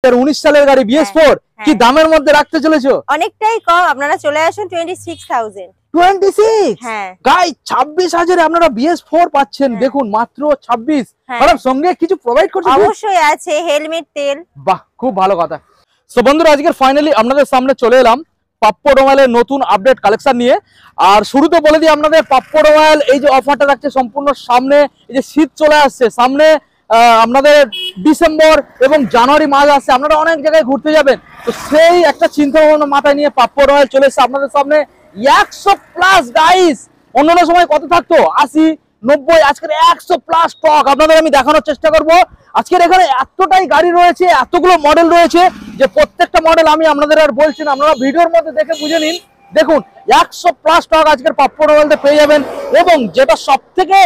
2019 সালের গাড়ি BS4 কি দামের মধ্যে রাখতে চলেছো? অনেকটাই কম, আপনারা চলে আসুন 26,000। 26 হ্যাঁ গাই 26,000 এ আপনারা BS4 পাচ্ছেন। দেখুন মাত্র 26। ম্যাডাম সঙ্গে কিছু প্রোভাইড করছে? অবশ্যই আছে, হেলমেট, তেল। বাহ, খুব ভালো কথা। সো বন্ধুরা, আজকে ফাইনালি আপনাদের সামনে চলে এলাম পাপ্পো অটোমোবাইলের নতুন আপডেট কালেকশন নিয়ে। আর শুরুতে বলে দিই আপনাদের, পাপ্পো অটোমোবাইল এই যে অফারটা রাখছে সম্পূর্ণ সামনে, এই যে শীত চলে আসছে সামনে, আপনাদের ডিসেম্বর এবং জানুয়ারি মাস আসছে, আপনারা অনেক জায়গায় ঘুরতে যাবেন, তো সেই একটা চিন্তা ভাবনা মাথায় নিয়ে পাপ্পো অটোমোবাইল চলে এসেছে আপনাদের সামনে 100+ গাইস। অন্যান্য সময় কত থাকতো 80, 90, আজকের 100+ স্টক আপনাদের আমি দেখানোর চেষ্টা করব। আজকের এখানে এতটাই গাড়ি রয়েছে, এতগুলো মডেল রয়েছে যে প্রত্যেকটা মডেল আমি আপনাদের আর বলছি না, আপনারা ভিডিওর মধ্যে দেখে বুঝে নিন। দেখুন 100+ স্টক আজকের পাপ্পো অটোমোবাইলতে পেয়ে যাবেন। এবং যেটা সব থেকে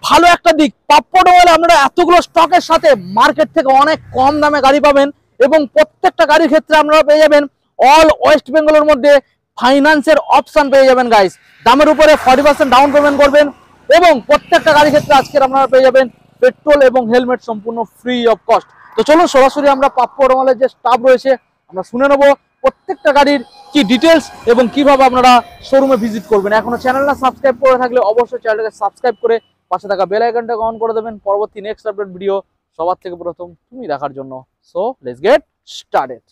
ভালো একটা দিক, পাপ্পো অটোমোবাইলে আপনারা এতগুলো স্টকের সাথে মার্কেট থেকে অনেক কম দামে গাড়ি পাবেন। এবং প্রত্যেকটা গাড়ির ক্ষেত্রে আপনারা পেয়ে যাবেন অল ওয়েস্ট বেঙ্গলের মধ্যে ফাইন্যান্সের অপশন পেয়ে যাবেন গাইস। দামের উপরে 40% ডাউন পেমেন্ট করবেন এবং প্রত্যেকটা গাড়ির ক্ষেত্রে আজকের আপনারা পেয়ে যাবেন পেট্রোল এবং হেলমেট সম্পূর্ণ ফ্রি অফ কস্ট। তো চলুন সরাসরি আমরা পাপ্পো অটোমোবাইলের যে স্টাফ রয়েছে আমরা শুনে নেবো প্রত্যেকটা গাড়ির কি ডিটেলস এবং কিভাবে আপনারা শোরুমে ভিজিট করবেন। এখনো চ্যানেলটা সাবস্ক্রাইব করে থাকলে অবশ্যই চ্যানেলটাকে সাবস্ক্রাইব করে পাশে থাকা বেল আইকনটাকে অন করে দেবেন পরবর্তী নেক্সট আপডেট ভিডিও সবার থেকে প্রথম তুমি দেখার জন্য। So let's get started.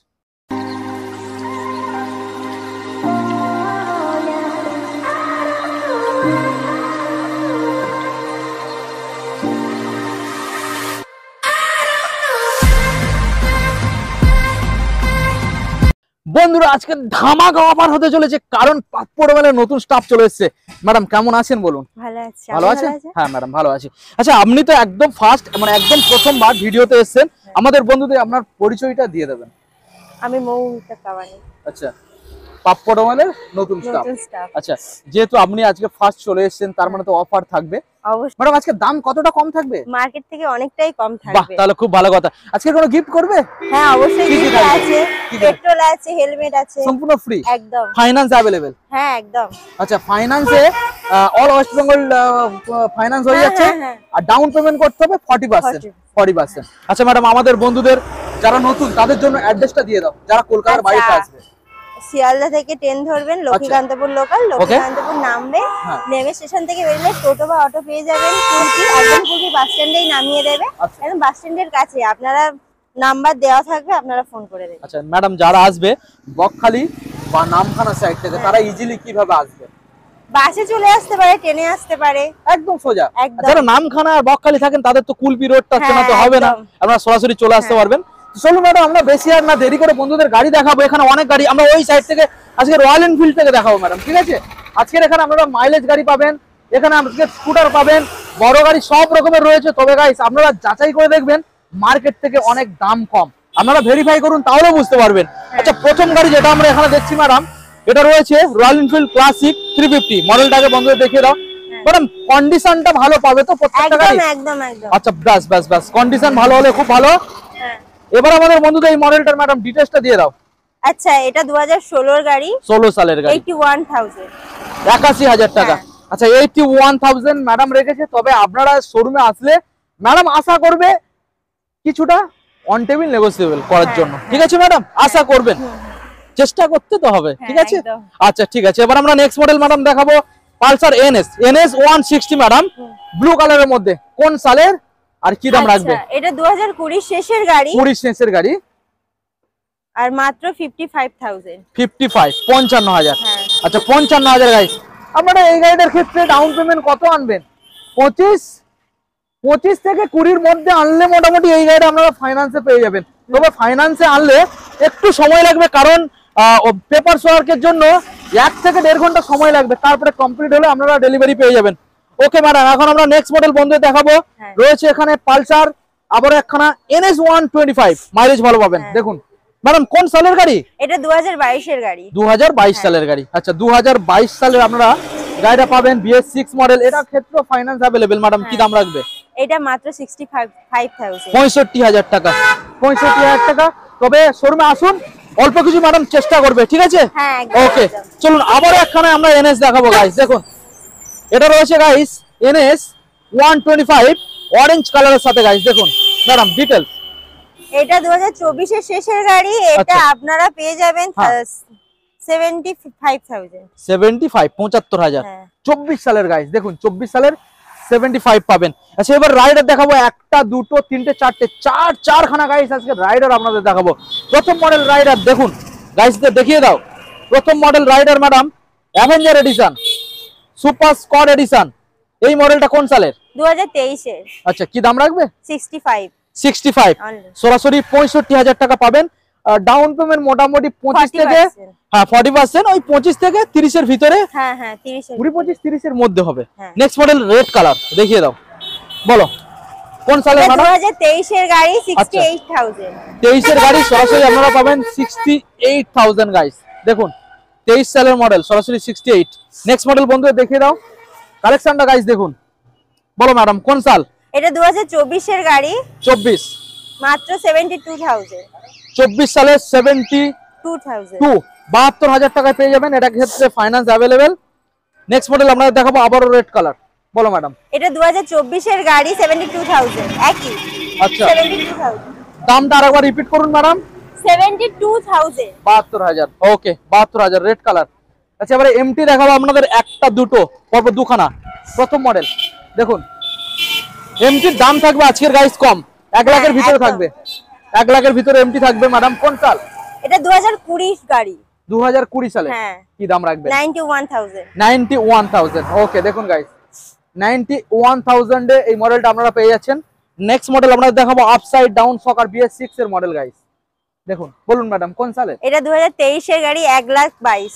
বন্ধুরা, আজকে ধামাকা অফার হতে চলেছে কারণ পাপ্পো অটোমোবাইলের নতুন স্টাফ চলে এসেছে। ম্যাডাম কেমন আছেন বলুন? ভালো আছি। ভালো আছেন? হ্যাঁ ম্যাডাম ভালো আছি। আচ্ছা, আপনি তো একদম ফার্স্ট মানে একদম প্রথমবার ভিডিওতে এসেছেন, আমাদের বন্ধুদের আপনার পরিচয়টা দিয়ে দেবেন। আমি মৌমিতা কাওয়ানি। আচ্ছা, পাপ্পো অটোমোবাইলের নতুন স্টাফ। আচ্ছা, যেহেতু আপনি আজকে ফার্স্ট চলে এসেছেন তার মানে তো অফার থাকবে। অবশ্যই। ম্যাডাম আজকে দাম কতটা কম থাকবে? মার্কেট থেকে অনেকটাই কম থাকবে। বাহ, তাহলে খুব ভালো কথা। আজকে কোনো গিফট করবে? হ্যাঁ অবশ্যই গিফট আছে, পেট্রোল আছে, হেলমেট আছে, সম্পূর্ণ ফ্রি। একদম। Finance available? হ্যাঁ একদম। আচ্ছা, ফাইন্যান্সে অল ওয়েস্ট বেঙ্গল ফাইন্যান্স হয়ে যাচ্ছে আর ডাউন পেমেন্ট করতে হবে 40%। আচ্ছা ম্যাডাম, আমাদের বন্ধুদের যারা নতুন তাদের জন্য অ্যাড্রেসটা দিয়ে দাও যারা কলকাতার বাইরে আসবে। শিয়ালদা থেকে ট্রেন ধরবেন, লক্ষ্মীকান্তপুর লোকাল, লক্ষ্মীকান্তপুর নামবে, নেমে স্টেশন থেকে বেরোলে টোটো বা অটো পেয়ে যাবেন। কুলপি বাস স্ট্যান্ডেই নামিয়ে দেবে, একদম বাস স্ট্যান্ডের কাছে। আপনারা নাম্বার দেওয়া থাকবে, আপনারা ফোন করে দেবেন। আচ্ছা ম্যাডাম, যারা আসবে বকখালি বা নামখানা সাইড থেকে তারা ইজিলি কিভাবে আসবে? বাসে চলে আসতে পারে, ট্রেনে আসতে পারে, একদম সোজা। যারা নামখানা আর বকখালি থাকেন তাদের তো কুলপি রোডটা চেনা তো হবে না, আপনারা সরাসরি চলে আসতে পারবেন। চলুন ম্যাডাম, আমরা বেশি আর না দেরি করে বন্ধুদের গাড়ি দেখাবো। এখানে অনেক গাড়ি, আমরা ওই সাইড থেকে আজকে রয়্যাল এনফিল্ড থেকে দেখাবো ম্যাডাম, ঠিক আছে? আজকের এখানে আপনারা মাইলেজ গাড়ি পাবেন, এখানে আজকে স্কুটার পাবেন, বড় গাড়ি সব রকমের রয়েছে। তবে গাইস আপনারা যাচাই করে দেখবেন মার্কেট থেকে অনেক দাম কম, আপনারা ভেরিফাই করুন তাহলে বুঝতে পারবেন। আচ্ছা, প্রথম গাড়ি যেটা আমরা এখানে দেখছি ম্যাডাম, এটা রয়েছে রয়্যাল এনফিল্ড ক্লাসিক 350 মডেলটাকে বন্ধুদের দেখিয়ে দাও ম্যাডাম। কন্ডিশনটা ভালো পাবে তো প্রত্যেকটা গাড়ি? একদম একদম। আচ্ছা বাস কন্ডিশন ভালো হলে খুব ভালো। এবার আমাদের বন্ধুদের এই মডেলটার ম্যাডাম ডিটেইলসটা দিয়ে দাও। আচ্ছা, এটা 2016 এর গাড়ি, 16 সালের গাড়ি, 81,000 81,000 টাকা। আচ্ছা, 81,000 ম্যাডাম রেখেছে। তবে আপনারা শোরুমে আসলে ম্যাডাম আশা করবে কিছুটা অন টেবিল নেগোসিয়েবল করার জন্য, ঠিক আছে ম্যাডাম? আশা করবেন, চেষ্টা করতে তো হবে, ঠিক আছে? আচ্ছা ঠিক আছে, এবার আমরা নেক্সট মডেল ম্যাডাম দেখাবো পালসার NS 160 ম্যাডাম, ব্লু কালারের মধ্যে। কোন সালের আর কি দাম রাখবে? এটা 2020 শেষের গাড়ি, 20 শেষের গাড়ি আর মাত্র 55,000। 55,000। আচ্ছা 55,000 গাইস। আপনারা এই গাড়িটার ক্ষেত্রে ডাউন পেমেন্ট কত আনবেন? 25 থেকে 20 মধ্যে আনলে মোটামুটি এই গাড়িটা আপনারা ফাইন্যান্সে পেয়ে যাবেন। তবে ফাইন্যান্সে আনলে একটু সময় লাগবে, কারণ পেপার ওয়ার্কের জন্য 1 থেকে 1.5 ঘন্টা সময় লাগবে, তারপরে কমপ্লিট হলে আপনারা ডেলিভারি পেয়ে যাবেন। ওকে ম্যাডাম, এখন আমরা নেক্সট মডেল বন্ধুদের দেখাবো। রয়েছে এখানে পালসার, আবার একখানা NS 125, মাইলেজ ভালো পাবেন। দেখুন ম্যাডাম, কোন সালের গাড়ি? এটা 2022 এর গাড়ি, 2022 সালের গাড়ি। আচ্ছা, 2022 সালের আপনারা গাড়িটা পাবেন, BS6 মডেল। এটার ক্ষেত্রে ফাইন্যান্স अवेलेबल ম্যাডাম, কি দাম রাখবে? এটা মাত্র 65,000। 65,000 টাকা, 65,000 টাকা। তবে শোরুমে আসুন, অল্প কিছু ম্যাডাম চেষ্টা করবে, ঠিক আছে? ওকে, চলুন আবার একখানে আমরা NS দেখাবো গাইস। দেখুন এটা রয়েছে গাইস NS 125 অরেঞ্জ কালারের সাথে গাইস। দেখুন ম্যাডাম ডিটেইলস এটা 2024 এর শেষের গাড়ি, এটা আপনারা পেয়ে যাবেন 75,000। 75 75,000। হ্যাঁ। 24 সালের গাইস, দেখুন 24 সালের 75 পাবেন। আচ্ছা এবার রাইডার দেখাবো, একটা দুটো তিনটে চারটে চারখানা গাইস আজকে রাইডার আপনাদের দেখাবো। প্রথম মডেল রাইডার দেখুন গাইসদের দেখিয়ে দাও। প্রথম model rider madam avenger edition, super squad edition. এই মডেলটা কোন সালের? 2023 এর। আচ্ছা কি দাম রাখবে? 65 সরাসরি 65,000 টাকা পাবেন। ডাউন পেমেন্ট মোটামুটি 25 থেকে 40%, ওই 25 থেকে 30 এর ভিতরে। 25-30 এর মধ্যে হবে। নেক্সট মডেল রেড কালার দেখিয়ে দাও, বলো কোন সালের ম্যাডাম? 2023 এর গাড়ি 68,000। 23 এর গাড়ি সরাসরি আপনারা পাবেন 68,000 গাইস। দেখুন 23 সালের মডেল সরাসরি 68। নেক্সট মডেল বন্ধুরা দেখিয়ে দাও কালেকশনটা গাইস, দেখুন বলো ম্যাডাম কোন সাল? এটা 2024 এর গাড়ি। 24 মাত্র 72,000। 24 সালে 72,000 টাকায় পেয়ে যাবেন। এটা ক্ষেত্রে ফাইন্যান্স अवेलेबल। নেক্সট মডেল আমরা দেখাবো আবারও রেড কালার, বলো ম্যাডাম। এটা 2024 এর গাড়ি 72,000 একই। আচ্ছা 72,000 দামটা আরেকবার রিপিট করুন ম্যাডাম। 72,000। 72,000 ওকে 72,000 রেড কালার। আচ্ছা এবারে এমটি দেখাবো আপনাদের, একটা দুটো পরপর দুখানা। প্রথম মডেল দেখুন, এমটির দাম থাকবে আজকের গাইস কম, 1 লাখের ভিতরে থাকবে। 1 লাখের ভিতরে এমটি থাকবে ম্যাডাম। কোন সাল? এটা 2020 গাড়ি। 2020 সালে। হ্যাঁ। কি দাম রাখবে? 91,000। 91,000 ওকে। দেখুন গাইস 91,000 এ এই মডেলটা আপনারা পেয়ে যাচ্ছেন। নেক্সট মডেল আমরা দেখাবো আপসাইড ডাউন শকার BS6 এর মডেল গাইস। দেখুন বলুন ম্যাডাম কোন সালে? এটা 2023 এর গাড়ি 1,22,000।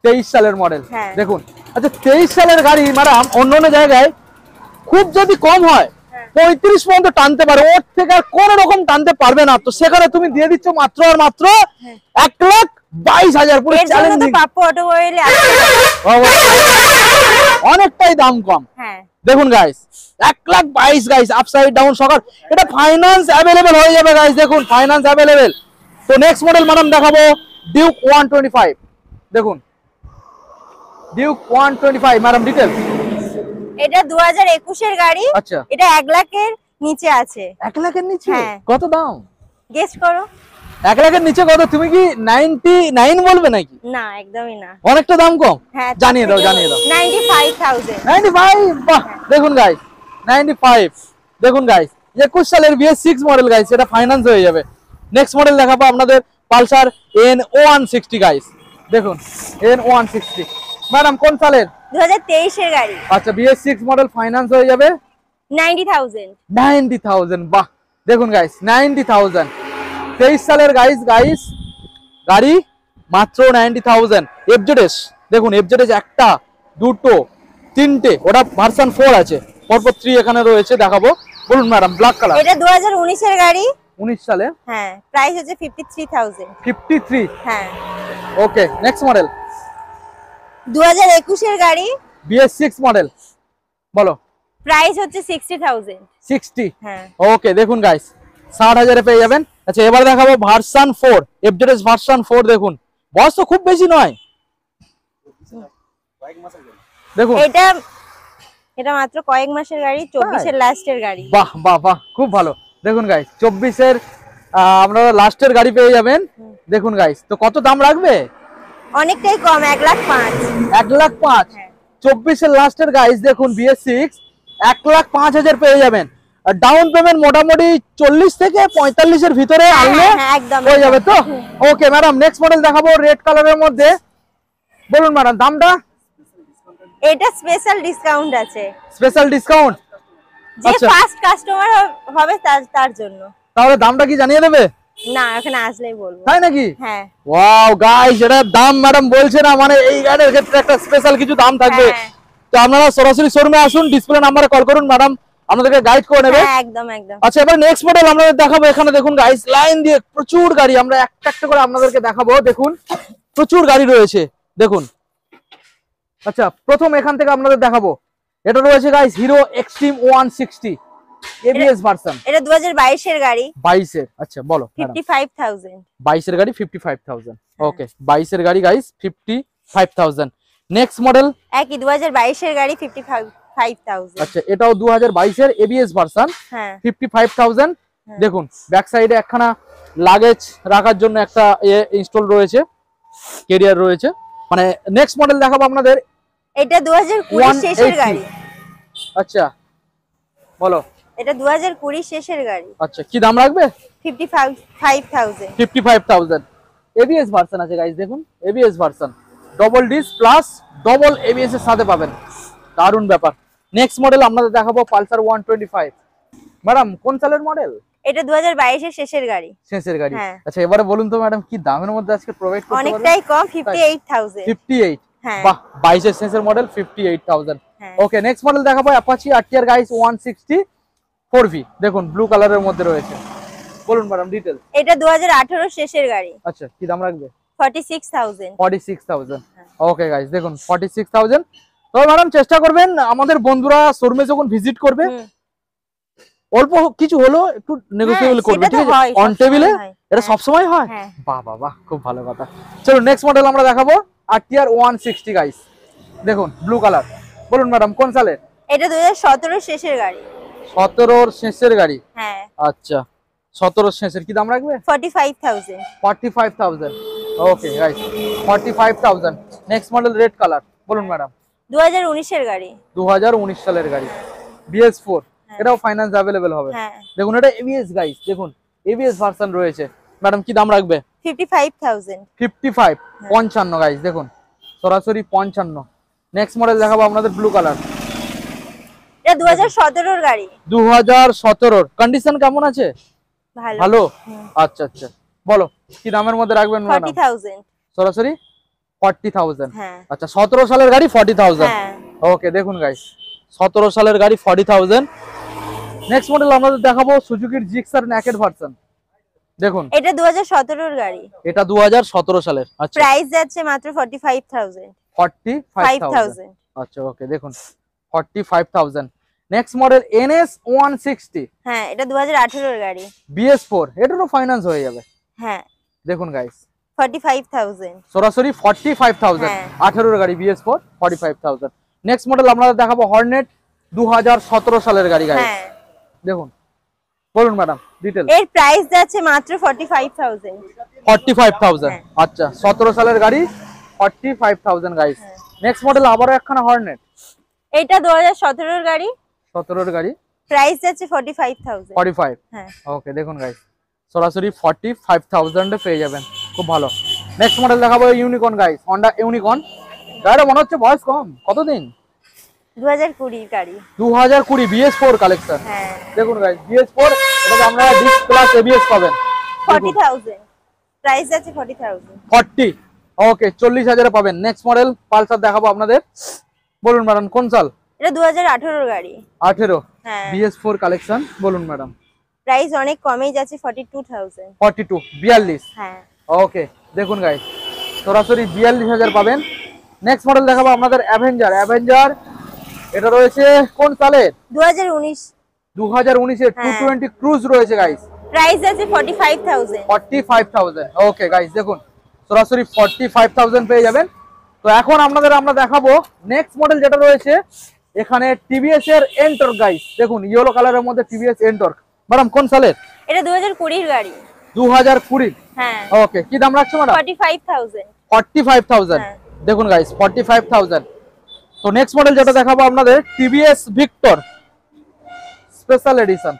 23 সালের মডেল। দেখুন আচ্ছা 23 সালের গাড়ি ম্যাডাম অন্য জায়গায় খুব যদি কম হয় 35 পর্যন্ত টানতে পারে, ওর থেকে আর কোন রকম টানতে পারবে না। তো সেখানে তুমি দিয়ে দিচ্ছ মাত্র আর মাত্র 1,22,000 পুরো চ্যালেঞ্জিং। পাপ্পু অটোমোবাইলে অনেকটাই দাম কম। দেখুন গাইস 1,22,000 গাইস আপসাইড ডাউন শকার। এটা ফাইন্যান্স अवेलेबल হয়ে যাবে গাইস, দেখুন ফাইন্যান্স अवेलेबल। তো নেক্সট মডেল ম্যাডাম দেখাবো ডিউক 125। দেখুন ডিউক 125 ম্যাডাম ডিটেইল। এটা 2021 এর গাড়ি। আচ্ছা এটা 1 লাখের নিচে আছে। 1 লাখের নিচে? কত দাম গেস করো। 1 লাখের নিচে কত? তুমি কি 99 বলবে নাকি? না একদমই না, অনেকটা দাম কম। জানিয়ে দাও 95,000। 95 বাহ। দেখুন গাইস 95। দেখুন গাইস 21 সালের BS6 মডেল গাইস, এটা ফাইন্যান্স হয়ে যাবে। নেক্সট মডেল দেখাবো আপনাদের পালসার N160 গাইস। দেখুন N160 ম্যাডাম কোন সালের? 2023 এর গাড়ি। আচ্ছা BS6 মডেল ফাইন্যান্স হয়ে যাবে 90,000। 90,000 বাহ। দেখুন গাইস 90,000 23 সালের গাইস গাড়ি মাত্র 90,000। FZS দেখুন FZS একটা দুটো তিনটে, ওটা ভার্সন 4 আছে, পরপর 3 এখানে রয়েছে দেখাবো। বলুন ম্যাডাম ব্ল্যাক কালার। এটা 2019 এর গাড়ি। 19 সালে। হ্যাঁ প্রাইস হচ্ছে 53,000। 53 হ্যাঁ ওকে। নেক্সট মডেল 2021 এর গাড়ি BS6 মডেল, বলো প্রাইস হচ্ছে 60,000। 60 হ্যাঁ ওকে। দেখুন গাইস 60,000 এ পেয়ে যাবেন। আচ্ছা এবার দেখাবো ভার্সন 4 FZS ভার্সন 4। দেখুন বয়স তো খুব বেশি নয়, দেখুন এটা মাত্র কয়েক মাসের গাড়ি, 24 এর লাস্টের গাড়ি। বাহ বাহ বাহ খুব ভালো। দেখুন গাইস 24 এর আপনারা লাস্টের গাড়ি পেয়ে যাবেন। দেখুন গাইস তো কত দাম রাখবে? অনেকটাই কম, 1,05,000। 1,05,000 24 এর লাস্টের গাইস। দেখুন BS6 1,05,000 পেয়ে যাবেন। আর ডাউন পেমেন্ট মোটামুটি 40 থেকে 45 এর ভিতরে আনলে হয়ে যাবে তো। ওকে ম্যাডাম নেক্সট মডেল দেখাবো রেড কালারের মধ্যে। বলুন ম্যাডাম দামটা। এটা স্পেশাল ডিসকাউন্ট আছে। Special discount? যে ফার্স্ট কাস্টমার হবে তার জন্য। তাহলে দামটা কি জানিয়ে দেবে? না এখানে আসলেই বলবো। তাই নাকি? হ্যাঁ ওয়াও গাইস এটা দাম ম্যাডাম বলছে না, মানে এই গাড়ির ক্ষেত্রে একটা স্পেশাল কিছু দাম থাকবে। তো আপনারা সরাসরি শোরুমে আসুন, ডিসপ্লে নম্বরে কল করুন, ম্যাডাম আপনাদেরকে গাইড করে নেবে। হ্যাঁ একদম একদম। আচ্ছা এবার নেক্সট মডেল আমরা দেখাবো। এখানে দেখুন গাইস লাইন দিয়ে প্রচুর গাড়ি, আমরা একটা একটা করে আপনাদেরকে দেখাবো। দেখুন প্রচুর গাড়ি রয়েছে দেখুন। আচ্ছা প্রথম এখান থেকে আপনাদের দেখাবো, এটা রয়েছে guys Hero Xtreme 160 ABS version. এটা 2022 এর গাড়ি। 22 এর। আচ্ছা বলো। 55,000। 22 এর গাড়ি 55,000 ওকে। 22 এর গাড়ি গাইস 55,000। নেক্সট মডেল একই 2022 এর গাড়ি 55,000। আচ্ছা এটাও 2022 এর ABS ভার্সন। হ্যাঁ 55,000। দেখুন ব্যাক সাইডে একখানা লাগেজ রাখার জন্য একটা ইনস্টল রয়েছে, ক্যারিয়ার রয়েছে। মানে নেক্সট মডেল দেখাবো আপনাদের, এটা 2020 শেষের গাড়ি। আচ্ছা বলো। এটা 2020 শেষের গাড়ি। আচ্ছা কি দাম রাখবে? 55,000। এবিএস ভার্সন আছে গাইস, দেখুন ABS version, double disc plus double ABS এর সাথে পাবেন, দারুণ ব্যাপার। নেক্সট মডেল আপনাদের দেখাবো পালসার 125। ম্যাডাম কোন সালের মডেল? এটা 2022 এর শেষের গাড়ি। শেষের গাড়ি। আচ্ছা এবারে বলুন তো ম্যাডাম কি দামের মধ্যে আজকে প্রোভাইড করতে পারবেন? অনেকটাই কম, 58,000। 58। হ্যাঁ বাহ 22 এর শেষের মডেল 58,000। ওকে নেক্সট মডেল দেখাবো অ্যাপাচি আরটিআর গাইস 160 4V, দেখুন ব্লু কালারের মধ্যে রয়েছে। বলুন ম্যাডাম ডিটেইলস। এটা 2018 শেষের গাড়ি। আচ্ছা কি দাম রাখবে? 46,000। 46,000। ওকে গাইস দেখুন 46,000। তো ম্যাডাম চেষ্টা করবেন আমাদের বন্ধুরা শোরুমে যখন ভিজিট করবে অল্প কিছু হলো একটু নেগোসিয়েবল করবে, ঠিক আছে? অন টেবিলে এটা সব সময় হয়। বাহ বাহ বাহ, খুব ভালো কথা। চলো নেক্সট মডেল আমরা দেখাবো আরটিআর 160 গাইস, দেখুন ব্লু কালার। বলুন ম্যাডাম কোন সালের? এটা 2017 শেষের গাড়ি। 17 শেষের গাড়ি। হ্যাঁ আচ্ছা 17 শেষের, কি দাম রাখবে? 45,000। 45,000। Okay guys 45,000। Next model red colour. বলুন ম্যাডাম। 2019 এর গাড়ি। 2019 সালের গাড়ি, BS4। এটাও ফাইন্যান্স अवेलेबल হবে। দেখুন এটা এবিএস গাইস, দেখুন এবিএস ভার্সন রয়েছে। ম্যাডাম কি দাম রাখবে? 55,000। 55 55 গাইস, দেখুন সরাসরি 55। নেক্সট মডেল দেখাবো আপনাদের ব্লু কালার। এটা 2017 এর গাড়ি। 2017 এর কন্ডিশন কেমন আছে? ভালো। ভালো। আচ্ছা আচ্ছা বলো কি দামের মধ্যে রাখবেন ম্যাডাম? 40,000। সরাসরি 40,000। হ্যাঁ আচ্ছা 17 সালের গাড়ি 40,000। হ্যাঁ ওকে দেখুন গাইস 17 সালের গাড়ি 40,000। নেক্সট মডেল আমাদের দেখাবো সুজুকির জিক্সার নেকেড ভার্সন, দেখুন এটা 2017 এর গাড়ি। এটা 2017 সালের। আচ্ছা প্রাইস যাচ্ছে মাত্র 45,000। 45,000। আচ্ছা ওকে দেখুন 45,000। Next model NS 160। হ্যাঁ এটা 2018 এর গাড়ি। BS4, এটারও ফাইন্যান্স হয়ে যাবে। হ্যাঁ দেখুন গাইস 45,000। সরাসরি 45,000। 18 এর গাড়ি BS4 45,000। নেক্সট মডেল আমরা দেখাবো হর্নেট 2017 সালের গাড়ি গাইস। হ্যাঁ দেখুন বলুন ম্যাডাম ডিটেইল। এর প্রাইস যাচ্ছে মাত্র 45,000। 45,000। আচ্ছা 17 সালের গাড়ি 45,000 গাইস। নেক্সট মডেল আবারও একখানা হর্নেট, এটা 2017 এর গাড়ি। 17 এর গাড়ি, প্রাইস যাচ্ছে 45,000। 45। হ্যাঁ ওকে দেখুন গাইস সরাসরি 45,000 এ পেয়ে যাবেন, খুব ভালো। নেক্সট মডেল দেখাবো ইউনিকর্ন গাইস, হন্ডা ইউনিকর্ন। গাড়িটা মনে হচ্ছে বয়স কম, কতদিন? 2020 গাড়ি। 2020 BS4 কালেকশন। হ্যাঁ দেখুন গাইস BS4, এটাতে আমরা ডিস্ক প্লাস ABS পাবেন। 40,000। প্রাইস যাচ্ছে 40,000। 40। ওকে 40,000 এ পাবেন। নেক্সট মডেল পালসার দেখাবো আপনাদের। বলুন ম্যাডাম কোন সাল? এটা 2018 এর গাড়ি। 18। হ্যাঁ BS4 কালেকশন। বলুন ম্যাডাম। প্রাইস অনেক কমই যাচ্ছে 42,000। 42 42। হ্যাঁ ওকে দেখুন গাইস সরাসরি 42,000 পাবেন। নেক্সট মডেল দেখাবো আপনাদের অ্যাভেঞ্জার। অ্যাভেঞ্জার এটা রয়েছে কোন সালে? 2019। 2019 এর 220 ক্রুজ রয়েছে গাইস। প্রাইস আছে 45,000। 45,000। ওকে গাইস দেখুন সরাসরি 45,000 পেয়ে যাবেন। তো এখন আমরা দেখাবো নেক্সট মডেল যেটা রয়েছে এখানে টিভিএস এর এন্টর্ক গাইস। দেখুন ইয়েলো কালারের মধ্যে টিভিএস এন্টর্ক। ম্যাডাম কোন সালের? এটা 2020 এর গাড়ি। 2020। হ্যাঁ ওকে কি দাম রাখছো ম্যাডাম? 45,000। 45,000। দেখুন গাইস 45,000। তো নেক্সট মডেল যেটা দেখাবো আপনাদের TVS Victor special edition.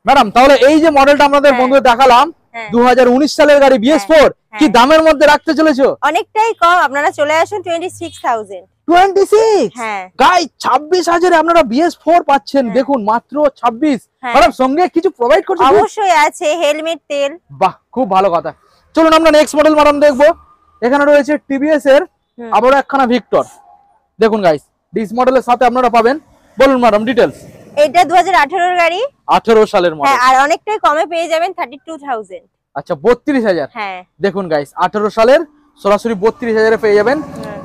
Madam তাহলে এই যে মডেলটা আমাদের বন্ধুদের দেখালাম 2019 সালের গাড়ি BS4, কি দামের মধ্যে রাখতে চলেছো? অনেকটাই কম, আপনারা চলে আসুন 26,000। 26? হ্যাঁ গাইস 26,000 এ আপনারা BS4 পাচ্ছেন। দেখুন মাত্র 26। ম্যাডাম সঙ্গে কিছু প্রোভাইড করছে? অবশ্যই আছে, হেলমেট, তেল। বাহ খুব ভালো কথা। চলুন আমরা নেক্সট মডেল ম্যাডাম দেখবো। এখানে রয়েছে টিভিএস এর আবারও একখানা ভিক্টর। দেখুন গাইস ডিস মডেলের সাথে আপনারা পাবেন। বলুন ম্যাডাম ডিটেইলস। এটা 2018 এর গাড়ি। 18 সালের মডেল। হ্যাঁ আর অনেকটাই কমে পেয়ে যাবেন 32,000। আচ্ছা 32,000। হ্যাঁ দেখুন গাইস 18 সালের সরাসরি 32,000 এ পেয়ে যাবেন।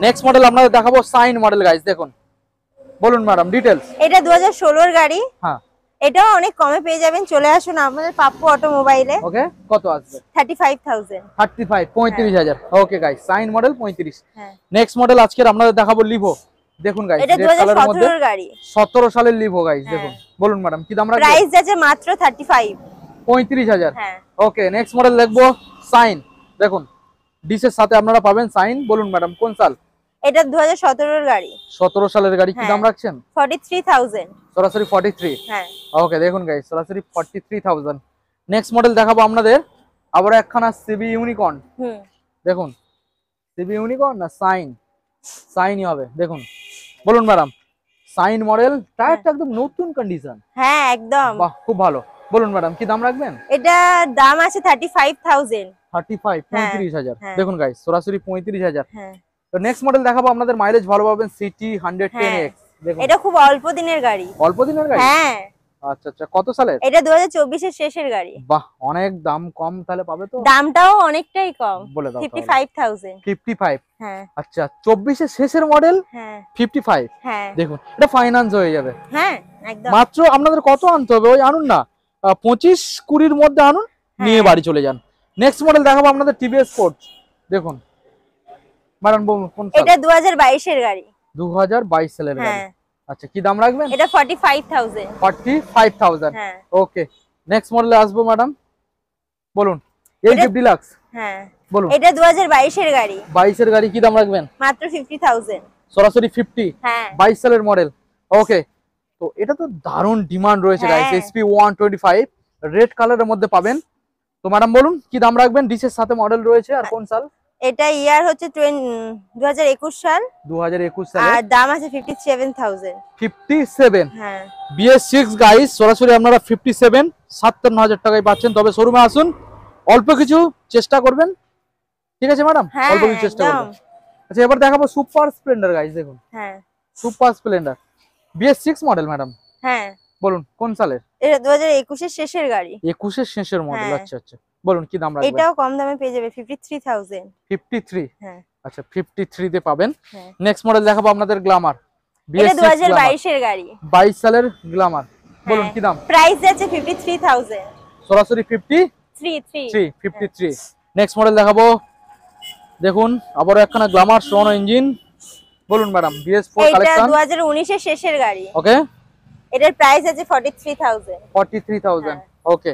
নেক্সট মডেল আপনাদের দেখাবো সাইন মডেল গাইস। দেখুন বলুন ম্যাডাম ডিটেইলস। এটা 2016 এর গাড়ি। হ্যাঁ এটাও অনেক কমে পেয়ে যাবেন, চলে আসুন আমাদের পাপ্পু অটোমোবাইলে। ওকে কত আসবে? 35,000। 35 35,000। Okay guys Shine model 35। হ্যাঁ নেক্সট মডেল আজকে আপনাদের দেখাবো লিভো। দেখুন গাইস এটা রেড কালারের মধ্যে 2017 এর গাড়ি, 17 সালের লিভো গাইস। দেখুন বলুন ম্যাডাম কি দাম রাখবেন? প্রাইস আছে মাত্র 35। 35,000। হ্যাঁ ওকে নেক্সট মডেল দেখবো সাইন। দেখুন ডিসের সাথে আপনারা পাবেন সাইন। বলুন ম্যাডাম কোন সাল? এটা 2017 এর গাড়ি। 17 সালের গাড়ি। কি দাম রাখছেন? 43,000। সরাসরি 43। হ্যাঁ ওকে দেখুন গাইস সরাসরি 43,000। নেক্সট মডেল দেখাবো আপনাদের আবার একখানা সিবি ইউনিকর্ন। দেখুন সিবি ইউনিকর্ন না সাইন? সাইনই হবে। দেখুন বলুন ম্যাডাম সাইন মডেল, টায়ারটা একদম নতুন কন্ডিশন। হ্যাঁ একদম। বাহ খুব ভালো। বলুন ম্যাডাম কি দাম রাখবেন? এটা দাম আছে 35,000। 35 35,000। হ্যাঁ। দেখুন গাইস সরাসরি 35,000। হ্যাঁ তো নেক্সট মডেল দেখাবো আপনাদের মাইলেজ ভালো পাবেন সিটি 110X। দেখুন এটা খুব অল্প দিনের গাড়ি। অল্প দিনের গাড়ি? হ্যাঁ আচ্ছা আচ্ছা কত সালের? এটা 2024 এর শেষের গাড়ি। বাহ অনেক দাম কম তাহলে পাবে তো? দামটাও অনেকটাই কম, বলে দাও 55,000। 55। হ্যাঁ আচ্ছা 24 এর শেষের মডেল হ্যাঁ 55। হ্যাঁ দেখুন এটা ফাইনান্স হয়ে যাবে। হ্যাঁ একদম। মাত্র আপনাদের কত আনতে হবে? ওই আনুন না 25-20 মধ্যে আনুন, নিয়ে বাড়ি চলে যান। নেক্সট মডেল দেখাবো আপনাদের টিভিএস স্পোর্টস। দেখুন ম্যাডাম কোন সাল? এটা 2022 এর গাড়ি। 2022 সালের গাড়ি। হ্যাঁ আচ্ছা কি দাম রাখবেন? এটা 45,000। 45,000। হ্যাঁ ওকে নেক্সট মডেলে আসবো ম্যাডাম। বলুন এই যে ডিলাক্স। হ্যাঁ বলুন এটা 2022 এর গাড়ি। 22 এর গাড়ি। কি দাম রাখবেন? মাত্র 50,000। সরাসরি 50। হ্যাঁ 22 সালের মডেল। ওকে তো এটা তো দারুণ ডিমান্ড রয়েছে গাইস। হ্যাঁ। SP 125 রেড কালারের মধ্যে পাবেন। তো ম্যাডাম বলুন কি দাম রাখবেন? ডিসের সাথে মডেল রয়েছে আর কোন সাল? এটা ইয়ার হচ্ছে 2021 সাল। 2021 সালে। আর দাম আছে 57,000। 57। হ্যাঁ BS6 গাইস সরাসরি আপনারা 57 57,000 টাকায় পাচ্ছেন। তবে শোরুমে আসুন, অল্প কিছু চেষ্টা করবেন। ঠিক আছে ম্যাডাম হ্যাঁ, অল্প কিছু চেষ্টা একদম। করবেন। আচ্ছা এবার দেখাবো সুপার স্প্লেন্ডার গাইস। দেখুন হ্যাঁ super Splendor BS6 model madam. হ্যাঁ বলুন কোন সালের? এটা 2021 এর শেষের গাড়ি। 21 এর শেষের মডেল। হ্যাঁ। আচ্ছা আচ্ছা বলুন কি দাম রাখবেন? এটাও কম দামে পেয়ে যাবে 53,000। 53। হ্যাঁ আচ্ছা 53 তে পাবেন। হ্যাঁ নেক্সট মডেল দেখাবো আপনাদের গ্ল্যামার। এটা 2022 এর গাড়ি। 22 সালের গ্ল্যামার। বলুন কি দাম? প্রাইস আছে 53,000। সরাসরি 53। নেক্সট মডেল দেখাবো। দেখুন আবারও একখানা গ্ল্যামার সোনো ইঞ্জিন। বলুন ম্যাডাম BS4 এটা কালেকশন। 2019 এর শেষের গাড়ি। ওকে এটার প্রাইস আছে 43,000। 43,000। ওকে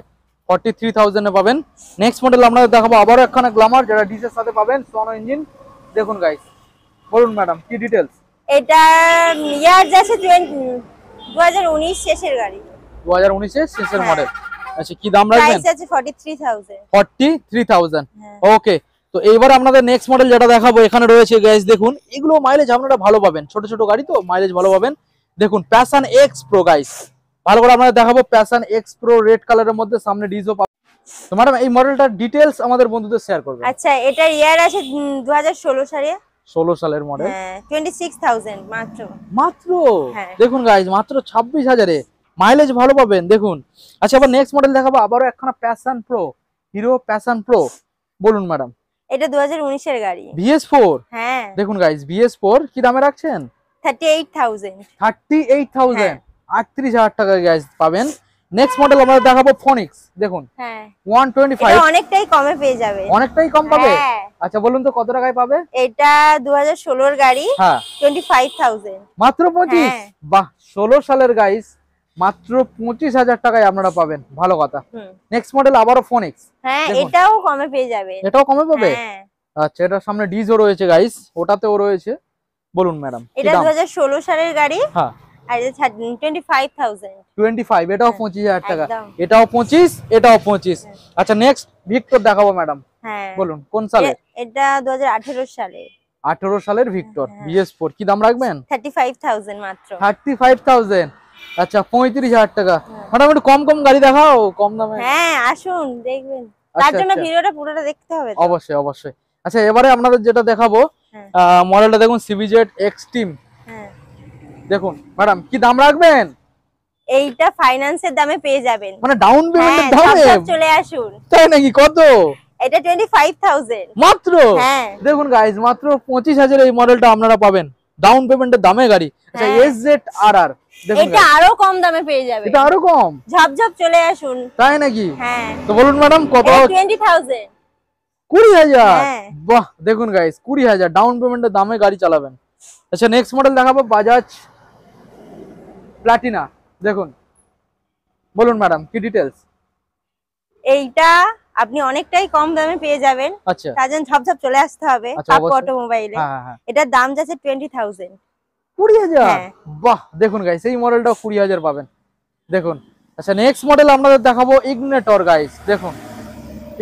43,000 এ পাবেন। নেক্সট মডেল আপনাদের দেখাবো আবারও একখানা গ্ল্যামার যেটা ডিসের সাথে পাবেন সোনো ইঞ্জিন। দেখুন গাইস বলুন ম্যাডাম কি ডিটেইলস? এটা ইয়ার যাচ্ছে 2019 শেষের গাড়ি। 2019 এর শেষের হ্যাঁ। মডেল। আচ্ছা কি দাম রাখবেন? প্রাইস আছে 43,000। 43,000। হ্যাঁ। ওকে তো এইবার আপনাদের নেক্সট মডেল যেটা দেখাবো এখানে রয়েছে গাইস। দেখুন এগুলো মাইলেজ আপনারা ভালো পাবেন, ছোট ছোট গাড়ি তো মাইলেজ ভালো পাবেন। দেখুন প্যাশন এক্স প্রো গাইস, ভালো করে আপনাদের দেখাবো। প্যাশন এক্স প্রো রেড কালারের মধ্যে সামনে ডিজো পাবেন। তো ম্যাডাম এই মডেলটার ডিটেইলস আমাদের বন্ধুদের শেয়ার করবেন। আচ্ছা এটার ইয়ার আছে 2016 সালে। 16 সালের মডেল। হ্যাঁ 26,000 মাত্র। মাত্র হ্যাঁ। দেখুন গাইস মাত্র 26,000 এ মাইলেজ ভালো পাবেন। দেখুন আচ্ছা আবার নেক্সট মডেল দেখাবো আবারও একখানা passion pro, hero passion pro. বলুন ম্যাডাম। এটা 2019 এর গাড়ি। BS4। হ্যাঁ দেখুন গাইস BS4 কি দামে রাখছেন? 38,000। 38,000। হ্যাঁ। 38,000 টাকা গাইস পাবেন। নেক্সট মডেল আমরা দেখাবো ফোনিক্স। দেখুন হ্যাঁ 125। এটা অনেকটাই কমে পেয়ে যাবে। অনেকটাই কম পাবে। হ্যাঁ। আচ্ছা বলুন তো কত টাকায় পাবে? এটা 2016 এর গাড়ি। হ্যাঁ 25,000। মাত্র 25। হ্যাঁ। বাহ 16 সালের গাইস মাত্র 25,000 টাকায় আপনারা পাবেন, ভালো কথা। নেক্সট মডেল আবারও ফোনিক্স। হ্যাঁ দেখুন। এটাও কমে পেয়ে যাবে। এটাও কমে পাবে। হ্যাঁ আচ্ছা এটার সামনে ডিজও রয়েছে গাইস, ওটাতেও রয়েছে। বলুন ম্যাডাম এটা 2016 সালের গাড়ি। হ্যাঁ আর এটা 25,000। 25। এটাও 25,000 টাকা। একদম। এটাও 25, এটাও 25। আচ্ছা নেক্সট ভিক্টর দেখাবো ম্যাডাম। হ্যাঁ বলুন কোন সালে? এটা 2018 সালে। 18 সালের ভিক্টর BS4 কি দাম রাখবেন? 35,000 মাত্র। 35,000। আচ্ছা 35,000 টাকা। ম্যাডাম একটু কম কম গাড়ি দেখাও কম দামে। হ্যাঁ আসুন দেখবেন, আচ্ছা, তার জন্য আচ্ছা। ভিডিওটা পুরোটা দেখতে হবে তো। অবশ্যই অবশ্যই। আচ্ছা এবারে আপনাদের যেটা দেখাবো হ্যাঁ। মডেলটা দেখুন CBZ Extreme। হ্যাঁ দেখুন ম্যাডাম কি দাম রাখবেন? এইটা ফাইন্যান্সের দামে পেয়ে যাবেন। মানে ডাউন পেমেন্টের হ্যাঁ দামে? সব চলে আসুন। তাই নাকি? কত? এটা 25,000 মাত্র। হ্যাঁ দেখুন গাইস মাত্র 25,000 এই মডেলটা আপনারা পাবেন ডাউন পেমেন্টের দামে গাড়ি। আচ্ছা হ্যাঁ। SZRR দেখুন এটা আরো কম দামে পেয়ে যাবেন। এটা আরো কম? ঝপঝপ চলে আসুন। তাই নাকি? হ্যাঁ তো বলুন ম্যাডাম কত? 20,000। 20,000। হ্যাঁ। বাহ দেখুন গাইস 20,000 ডাউন পেমেন্টের দামে গাড়ি চালাবেন। আচ্ছা নেক্সট মডেল দেখাবো বাজাজ প্লাটিনা। দেখুন, বলুন ম্যাডাম কি ডিটেলস? এইটা আপনি অনেকটাই কম দামে পেয়ে যাবেন। আচ্ছা, তার জন্য ঝপঝপ চলে আসতে হবে পাপ্পু অটোমোবাইলে। হ্যাঁ, এটার দাম যাচ্ছে 20,000। 20,000? হ্যাঁ। বাহ, দেখুন গাইস এই মডেলটা 20,000 পাবেন। দেখুন। আচ্ছা নেক্সট মডেল আপনাদের দেখাবো ইগনিটর গাইস। দেখুন,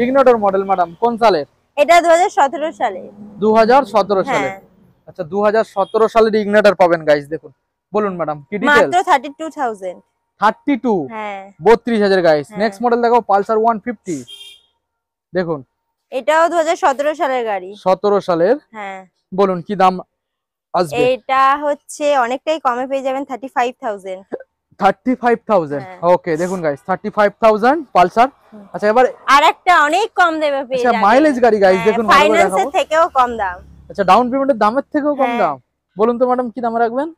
ইগনিটর মডেল ম্যাডাম কোন সালের? এটা 2017 সালে। 2017 সালে। হ্যাঁ। আচ্ছা 2017 সালের ইগনিটর পাবেন গাইস। দেখুন, বলুন ম্যাডাম কি ডিটেলস? মাত্র 32,000। 32? হ্যাঁ, 32,000 গাইস। হ্যাঁ। নেক্সট মডেল দেখাবো পালসার 150। দেখুন, এটাও 2017 সালের গাড়ি। 17 সালের। হ্যাঁ। বলুন কি দাম আসবে? এটা হচ্ছে অনেকটাই কমে পেয়ে যাবেন 35,000। 35,000। হ্যাঁ। ওকে দেখুন গাইস 35,000 পালসার। আচ্ছা এবার আরেকটা অনেক কম দেবে পেয়ে আচ্ছা যাবেন। মাইলেজ গাড়ি গাইস দেখুন, ভালো করে ফাইন্যান্সের দেখাবো। থেকেও কম দাম। আচ্ছা ডাউন পেমেন্টের দামের থেকেও কম হ্যাঁ। দাম। বলুন তো ম্যাডাম কি দাম রাখবেন?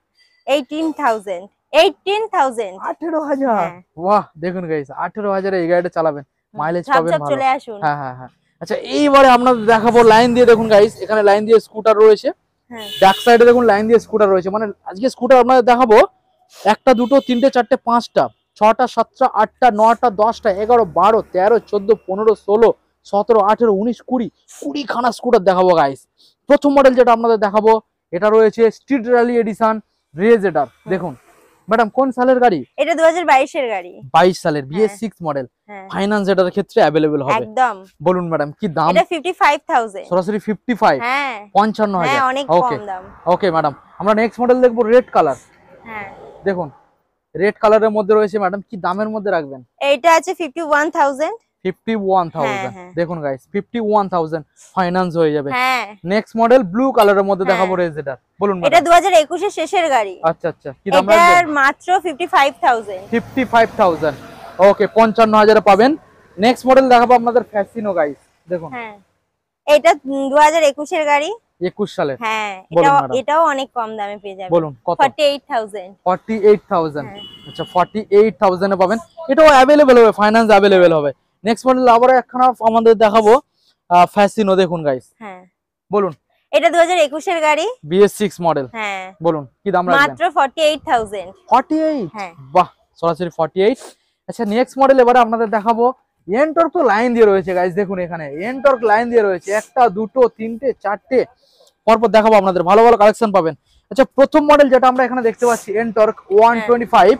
18,000। 18,000। 18,000? হ্যাঁ। বাহ, দেখুন গাইস 18,000 এই গাড়িটা চালাবেন, মাইলেজ পাবেন ঝপঝপ ভালো। চলে আসুন। হ্যাঁ হ্যাঁ হ্যাঁ। আচ্ছা এইবারে আপনাদের দেখাবো লাইন দিয়ে। দেখুন গাইস এখানে লাইন দিয়ে স্কুটার রয়েছে। হ্যাঁ। ব্যাক সাইডে দেখুন লাইন দিয়ে স্কুটার রয়েছে। মানে আজকে স্কুটার আপনাদের দেখাবো একটা, দুটো, তিনটে, চারটে, পাঁচটা, ছটা, সাতটা, আটটা, নটা, 10টা, 11, 12, 13, 14, 15, 16, 17, 18, 19, 20 খানা স্কুটার দেখাবো গাইস। প্রথম মডেল যেটা আপনাদের দেখাবো এটা রয়েছে স্ট্রিট র্যালি এডিশন রেজেডার। দেখুন ম্যাডাম কোন সালের গাড়ি? এটা 2022 এর গাড়ি। 22 সালের BS6 মডেল। হ্যাঁ। ফাইন্যান্স এটার ক্ষেত্রে अवेलेबल হবে একদম। বলুন ম্যাডাম কি দাম? এটা 55,000। সরাসরি 55? হ্যাঁ। 55,000। হ্যাঁ, অনেক ওকে কম দাম। ওকে ম্যাডাম, আমরা নেক্সট মডেল দেখবো রেড কালার। হ্যাঁ। দেখুন রেড কালারের মধ্যে রয়েছে ম্যাডাম, কি দামের মধ্যে রাখবেন? এইটা আছে 51,000। 51,000। হ্যাঁ। দেখুন গাইস 51,000 ফাইন্যান্স হয়ে যাবে। হ্যাঁ। নেক্সট মডেল ব্লু কালারের মধ্যে দেখাবো হ্যাঁ। রেজেডার। বলুন এটা ম্যাডাম। 2021 এর শেষের গাড়ি। আচ্ছা আচ্ছা কি দাম এটার রাখবেন? মাত্র 55,000। 55,000। ওকে 55,000 এ পাবেন। নেক্সট মডেল দেখাবো আপনাদের ফ্যাসিনো গাইস। দেখুন হ্যাঁ। এটা 2021 এর গাড়ি। 21 সালের। হ্যাঁ, বলুন ম্যাডাম। এটাও অনেক কম দামে পেয়ে যাবেন। বলুন কত? 48,000। 48,000। হ্যাঁ। আচ্ছা 48,000 এ পাবেন। এটাও अवेलेबल হবে, ফাইন্যান্স अवेलेबल হবে। নেক্সট মডেল আবার একখানা আমাদের দেখাবো ফ্যাসিনো। দেখুন গাইস। হ্যাঁ। বলুন এটা 2021 এর গাড়ি। BS6 model. হ্যাঁ। বলুন কি দাম রাখবেন? মাত্র 48,000। 48? হ্যাঁ। বাহ, সরাসরি 48। আচ্ছা নেক্সট মডেল এবারে আপনাদের দেখাবো এনটর্ক। তো লাইন দিয়ে রয়েছে গাইস, দেখুন এখানে এনটর্ক লাইন দিয়ে রয়েছে একটা, দুটো, তিনটে, চারটে, পরপর দেখাবো আপনাদের, ভালো ভালো কালেকশন পাবেন। আচ্ছা প্রথম মডেল যেটা আমরা এখানে দেখতে পাচ্ছি এনটর্ক 125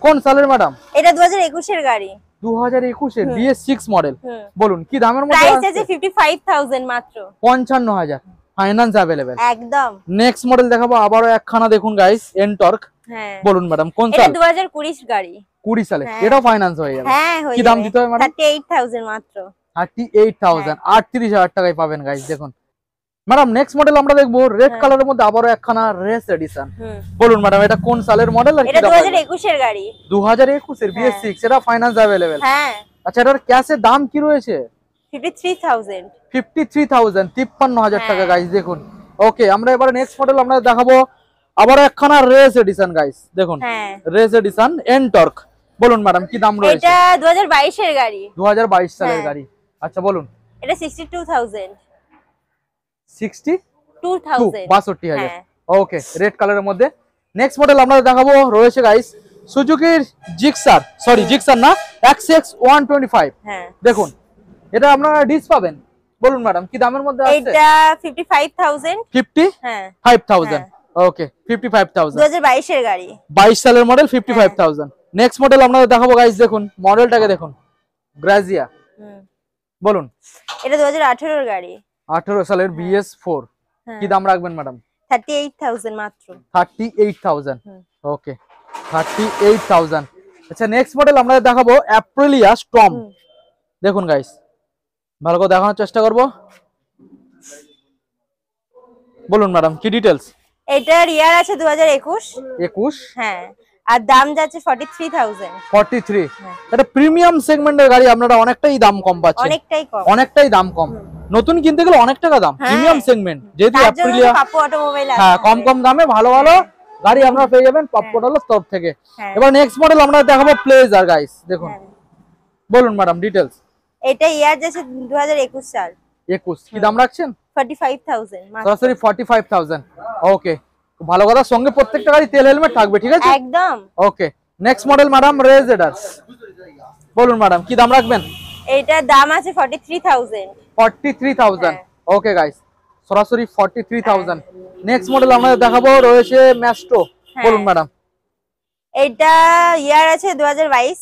কোন সালের ম্যাডাম? এটা 2021 এর গাড়ি। 2021 এর BS6 মডেল। হুম। বলুন কি দামের মধ্যে? প্রাইস আছে 55,000 মাত্র। 55,000 ফাইন্যান্স अवेलेबल। একদম। নেক্সট মডেল দেখাবো আবারো একখানা। দেখুন গাইস এনটর্ক। হ্যাঁ। বলুন ম্যাডাম কোন এটা সাল? 2020 গাড়ি। 20 সালে। হ্যাঁ। এটাও ফাইন্যান্স হয়ে যাবে। হ্যাঁ, হয়ে কি দাম দিতে হবে ম্যাডাম? 38,000 মাত্র। 38,000। 38,000 টাকায় পাবেন গাইস। দেখুন ম্যাডাম নেক্সট মডেল আমরা দেখবো রেড হ্যাঁ। কালারের মধ্যে আবারো একখানা রেস এডিশন। হুম। বলুন ম্যাডাম এটা কোন সালের মডেল আর কি এটা দাম? 2021 এর গাড়ি। 2021 এর BS6। এটা ফাইন্যান্স अवेलेबल। হ্যাঁ। আচ্ছা এটার ক্যাশের দাম কি রয়েছে? 53,000। 53,000। 53,000 টাকা হ্যাঁ। গাইস। দেখুন ওকে আমরা এবারে নেক্সট মডেল আমরা দেখাবো আবারো একখানা রেস এডিশন গাইস। দেখুন হ্যাঁ। Race edition NTorq. বলুন ম্যাডাম কি দাম রয়েছে? এটা 2022 এর গাড়ি। 2022 সালের হ্যাঁ। গাড়ি। আচ্ছা বলুন। এটা 62,000। 62,000। 62,000। হ্যাঁ। ওকে রেড কালারের মধ্যে। নেক্সট মডেল আমরা দেখাবো রয়েছে গাইস সুজুকির জিক্সার, সরি জিক্সার না, XX 125। হ্যাঁ। দেখুন এটা আপনারা ডিস পাবেন। বলুন ম্যাডাম কি দামের মধ্যে আছে? এটা 55,000। 55,000। হ্যাঁ। ওকে 55,000। 2022 এর গাড়ি। 22 সালের মডেল 55,000। নেক্সট মডেল আপনারা দেখাবো গাইস। দেখুন মডেলটাকে দেখুন গ্রাজিয়া। হুম। বলুন এটা 2018 এর গাড়ি। 18 সালের BS4। হ্যাঁ। কি দাম রাখবেন ম্যাডাম? 38,000 মাত্র। 38,000। হুম। ওকে 38,000। আচ্ছা নেক্সট মডেল আমরা দেখাবো অ্যাপ্রিলিয়া স্টর্ম। হুম। দেখুন গাইস ভালো করে দেখানোর চেষ্টা করব। বলুন ম্যাডাম কি ডিটেলস? এটার ইয়ার আছে 2021। 21। হ্যাঁ। আর দাম যাচ্ছে 43,000। 43। হ্যাঁ। এটা প্রিমিয়াম সেগমেন্টের গাড়ি, আপনারা অনেকটাই দাম কম পাচ্ছেন। অনেকটাই কম। অনেকটাই দাম কম। নতুন কিনতে গেলে অনেক টাকা দাম। হ্যাঁ। প্রিমিয়াম সেগমেন্ট যেহেতু তার জন্য অ্যাপ্রিলিয়া। পাপ্পু অটোমোবাইল আছে। হ্যাঁ কম কম দামে ভালো ভালো গাড়ি আপনারা পেয়ে যাবেন পাপ্পু অটোমোবাইলের তরফ থেকে। হ্যাঁ। এবার নেক্সট মডেল আমরা দেখাবো প্লেজার গাইস। দেখুন হ্যাঁ। বলুন ম্যাডাম ডিটেলস। এটা ইয়ার যাচ্ছে 2021 সাল। 21। কি দাম রাখছেন? 45,000 মাত্র। সরাসরি 45,000। ওকে ভালো কথা, সঙ্গে প্রত্যেকটা গাড়ি তেল হেলমেট থাকবে, ঠিক আছে একদম। Okay, next model madam Rage Riders, বলুন ম্যাডাম কি দাম রাখবেন? এইটার দাম আছে 43,000। 43,000 ওকে গাইস, সরাসরি 43,000। নেক্সট মডেল আমরা দেখাবো রয়েছে ম্যাস্ট্রো, বলুন ম্যাডাম। এটা ইয়ার আছে 2022।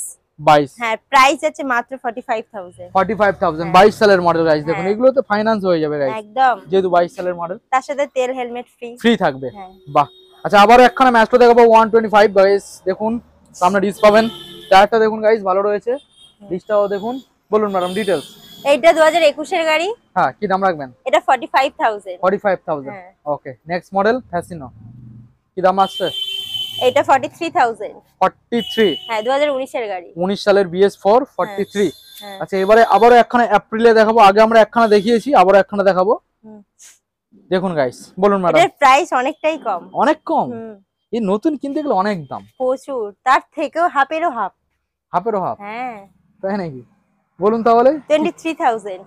হ্যাঁ, প্রাইস আছে মাত্র 45,000। 45,000 22 সালের মডেল গাইস, দেখুন এগুলো তো ফাইনান্স হয়ে যাবে গাইস একদম, যেহেতু 22 সালের মডেল, তার সাথে তেল হেলমেট ফ্রি থাকবে। বাহ, আচ্ছা আবার একখানা ম্যাস্ট্রো দেখাবো 125 গাইস, দেখুন সামনে ডিস পাবেন, টায়ারটা দেখুন গাইস ভালো রয়েছে, ডিসটাও দেখুন, বলুন ম্যাডাম ডিটেইলস। এইটা 2021 এর গাড়ি। হ্যাঁ, কি দাম রাখবেন? এটা 45,000। 45,000 ওকে। নেক্সট মডেল ফ্যাসিনো, কি দাম আসছে? এটা 43,000। 43, হ্যাঁ 2019 এর গাড়ি, 19 সালের BS4 43। আচ্ছা এবারে আবারও একখানা এপ্রিলে দেখাবো, আগে আমরা একখানা দেখিয়েছি, আবারও একখানা দেখাবো, দেখুন গাইস, বলুন ম্যাডাম। এর প্রাইস অনেকটাই কম। অনেক কম? এই নতুন কিনতে গেলে অনেক দাম, প্রচুর, তার থেকেও হাফেরও হাফ। হাফেরও হাফ? হ্যাঁ তাই নাকি, বলুন তাহলে। 23,000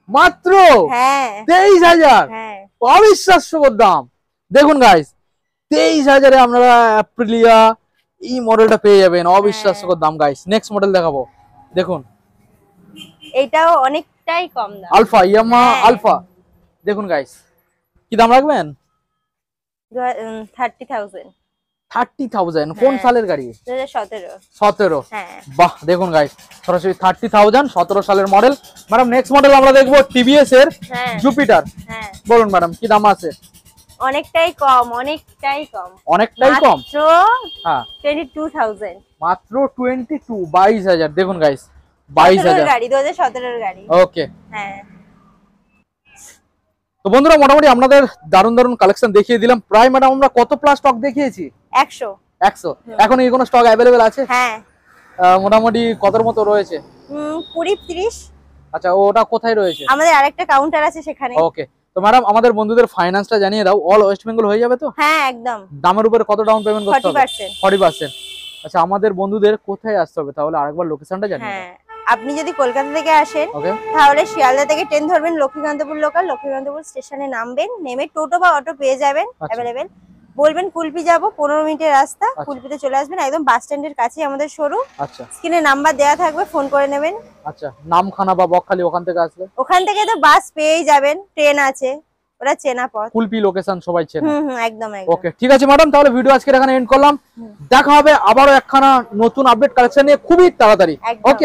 মাত্র? হ্যাঁ 23,000? হ্যাঁ, অবিশ্বাস্যকর দাম। দেখুন গাইস 23,000-এ আপনারা অ্যাপ্রিলিয়া এই মডেলটা পেয়ে যাবেন, অবিশ্বাস্যকর দাম গাইস। নেক্সট মডেল দেখাবো, দেখুন এটাও অনেকটাই কম দাম, আলফা, ইয়ামাহা আলফা, দেখুন গাইস কি দাম রাখবেন? 30,000। 30,000 কোন সালের গাড়ি? 2017। 17? হ্যাঁ বাহ, দেখুন গাইস সরাসরি 30,000, 17 সালের মডেল। ম্যাডাম নেক্সট মডেল আমরা দেখবো টিভিএস এর জুপিটার, বলুন ম্যাডাম কি দাম আছে? অনেকটাই কম, অনেকটাই কম, অনেকটাই কম, মাত্র হ্যাঁ 22,000। মাত্র 22, 22,000, দেখুন গাইস 22,000 গাড়ি, 2017 এর গাড়ি। ওকে। হ্যাঁ, তো বন্ধুরা মোটামুটি আপনাদের দারুণ দারুণ কালেকশন দেখিয়ে দিলাম। প্রায় ম্যাডাম আমরা কত প্লাস স্টক দেখিয়েছি? 100। এখন কি কোনো স্টক অ্যাভেলেবেল আছে? হ্যাঁ, মোটামুটি কতর মতো রয়েছে? 20-30। আচ্ছা ওটা কোথায় রয়েছে? আমাদের আরেকটা কাউন্টার আছে সেখানে। ওকে, তো ম্যাডাম আমাদের বন্ধুদের ফাইন্যান্সটা জানিয়ে দাও, অল ওয়েস্ট বেঙ্গল হয়ে যাবে তো? হ্যাঁ একদম। দামের উপরে কত ডাউন পেমেন্ট করতে হবে? 40%। 40%। আচ্ছা আমাদের বন্ধুদের কোথায় আসতে হবে তাহলে আরেকবার লোকেশনটা জানিয়ে দাও। হ্যাঁ, আপনি যদি কলকাতা থেকে আসেন ওকে, তাহলে শিয়ালদা থেকে ট্রেন ধরবেন, লক্ষ্মীকান্তপুর লোকাল, লক্ষ্মীকান্তপুর স্টেশনে নামবেন, নেমে টোটো বা অটো পেয়ে যাবেন অ্যাভেলেবেল। বলবেন কুলপি যাব, 15 মিনিটের রাস্তা, কুলপিতে চলে আসবেন, একদম বাস স্ট্যান্ডের কাছেই আমাদের শোরুম। আচ্ছা, স্ক্রিনে নাম্বার দেওয়া থাকবে, ফোন করে নেবেন। আচ্ছা নামখানা বা বকখালি ওখান থেকে আসলে? ওখান থেকে তো বাস পেয়েই যাবেন, ট্রেন আছে, ওরা চেনা পথ। কুলপি লোকেশন সবাই চেনে। একদম একদম। ওকে ঠিক আছে ম্যাডাম, তাহলে ভিডিও আজকে এখানে এন্ড করলাম। দেখা হবে আবারও একখানা নতুন আপডেট কালেকশন নিয়ে খুবই তাড়াতাড়ি। ওকে।